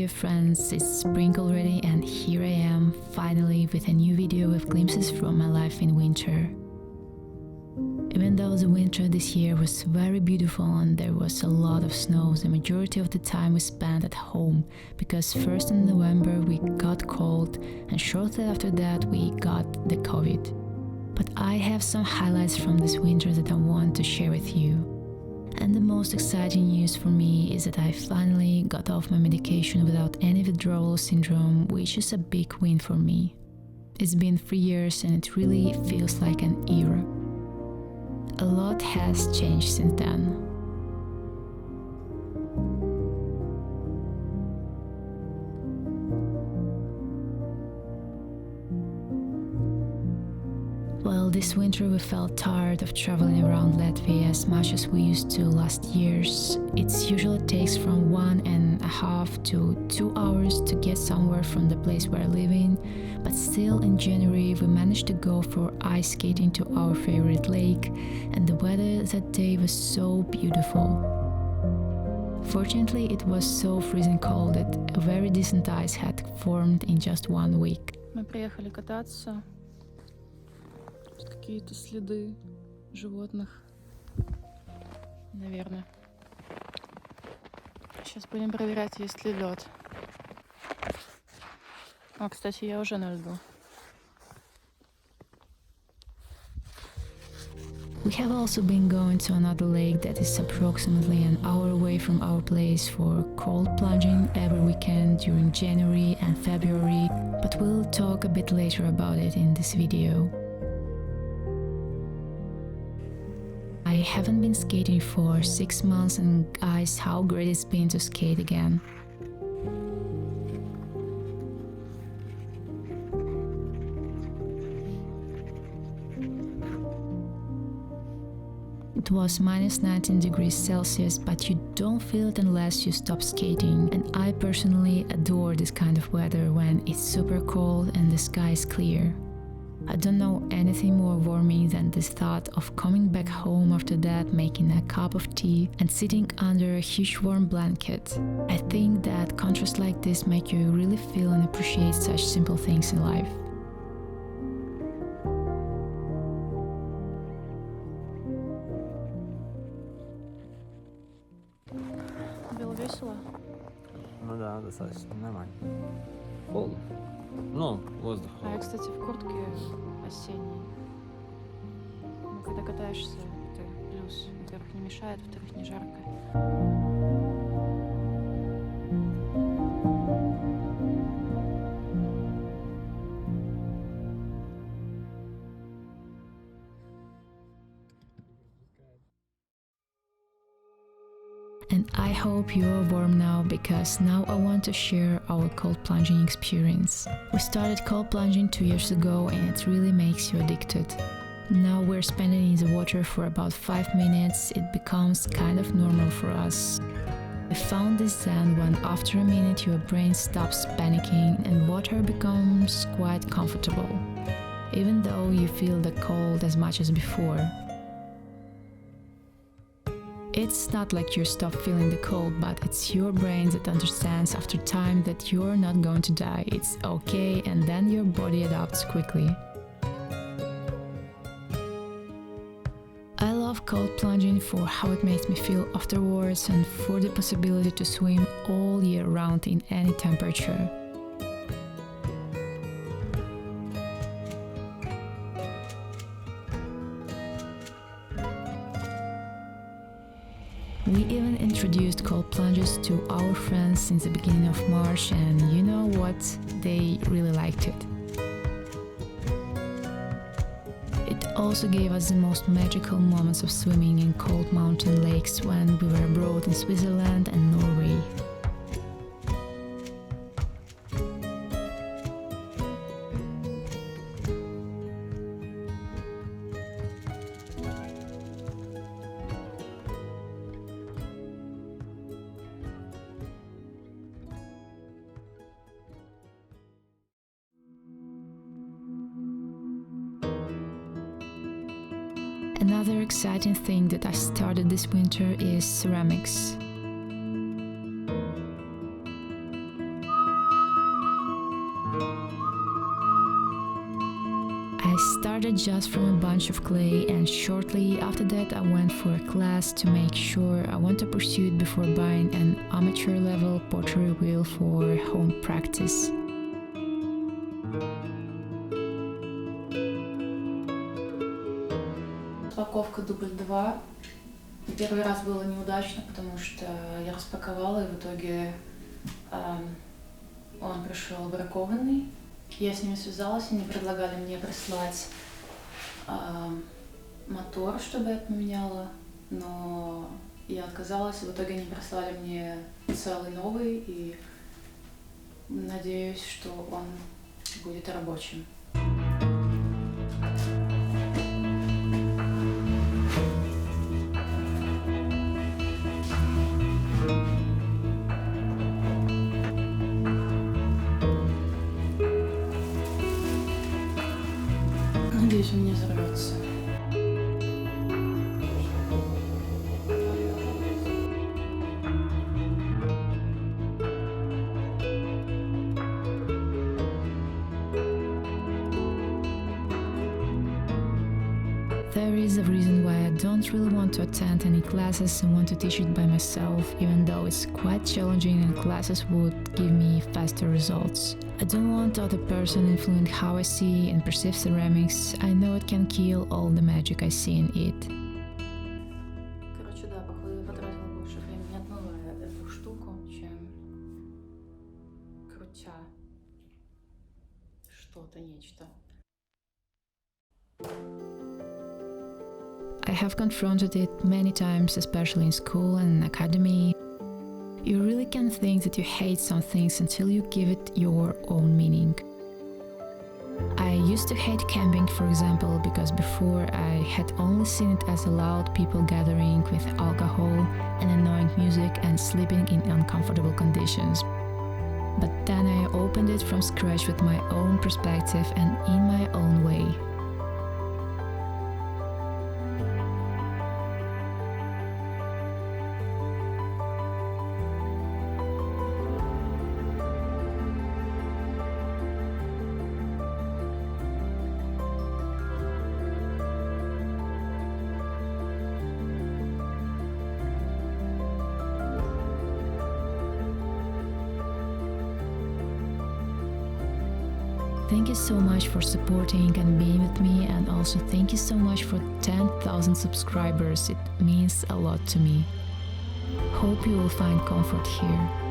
dear friends, it's spring already and here I am, finally with a new video with glimpses from my life in winter. Even though the winter this year was very beautiful and there was a lot of snow, the majority of the time we spent at home because first in November we got cold and shortly after that we got the COVID. But I have some highlights from this winter that I want to share with you. And the most exciting news for me is that I finally got off my medication without any withdrawal syndrome, which is a big win for me. It's been 3 years and it really feels like an era. A lot has changed since then. Well, this winter we felt tired of traveling around Latvia as much as we used to last years. It usually takes from 1.5 to 2 hours to get somewhere from the place we're living, but still in January we managed to go for ice skating to our favorite lake, and the weather that day was so beautiful. Fortunately, it was so freezing cold that a very decent ice had formed in just 1 week. Мы приехали кататься. Тут какие-то следы животных, наверное. Сейчас будем проверять, есть ли лед. О, кстати, я уже на льду. We have also been going to another lake that is approximately an hour away from our place for cold plunging every weekend during January and February, but we'll talk a bit later about it in this video. I haven't been skating for 6 months and guys, how great it's been to skate again. It was minus 19 degrees Celsius, but you don't feel it unless you stop skating. And I personally adore this kind of weather when it's super cold and the sky is clear. I don't know anything more warming than this thought of coming back home after that, making a cup of tea and sitting under a huge warm blanket. I think that contrasts like this make you really feel and appreciate such simple things in life. Было весело? Ну да, достаточно нормально. Холодно. Ну, воздух. А я, кстати, в куртке осенней. Ну, когда катаешься, это плюс. Во-первых, не мешает, во-вторых, не жарко. And I hope you're warm now because now I want to share our cold plunging experience. We started cold plunging 2 years ago and it really makes you addicted. Now we're spending in the water for about 5 minutes, it becomes kind of normal for us. I found this zen when after a minute your brain stops panicking and water becomes quite comfortable, even though you feel the cold as much as before. It's not like you stop feeling the cold, but it's your brain that understands after time that you're not going to die, it's okay, and then your body adapts quickly. I love cold plunging for how it makes me feel afterwards and for the possibility to swim all year round in any temperature. We even introduced cold plunges to our friends in the beginning of March, and you know what? They really liked it. It also gave us the most magical moments of swimming in cold mountain lakes when we were abroad in Switzerland and Norway. Another exciting thing that I started this winter is ceramics. I started just from a bunch of clay, and shortly after that I went for a class to make sure I want to pursue it before buying an amateur level pottery wheel for home practice. Распаковка дубль 2. Первый раз было неудачно, потому что я распаковала, и в итоге он пришел бракованный. Я с ними связалась, они предлагали мне прислать мотор, чтобы я поменяла, но я отказалась, и в итоге они прислали мне целый новый, и надеюсь, что он будет рабочим. Надеюсь, он не взорвется. There is a reason why I don't really want to attend any classes and want to teach it by myself, even though it's quite challenging and classes would give me faster results. I don't want other person influencing how I see and perceive ceramics. I know it can kill all the magic I see in it. Короче, да, походу я потратила больше времени, отмывая эту штуку, чем крутя что-то, нечто. I have confronted it many times, especially in school and academy. You really can think that you hate some things until you give it your own meaning. I used to hate camping, for example, because before I had only seen it as a loud people gathering with alcohol and annoying music and sleeping in uncomfortable conditions. But then I opened it from scratch with my own perspective and in my own way. Thank you so much for supporting and being with me, and also thank you so much for 10,000 subscribers. It means a lot to me. Hope you will find comfort here.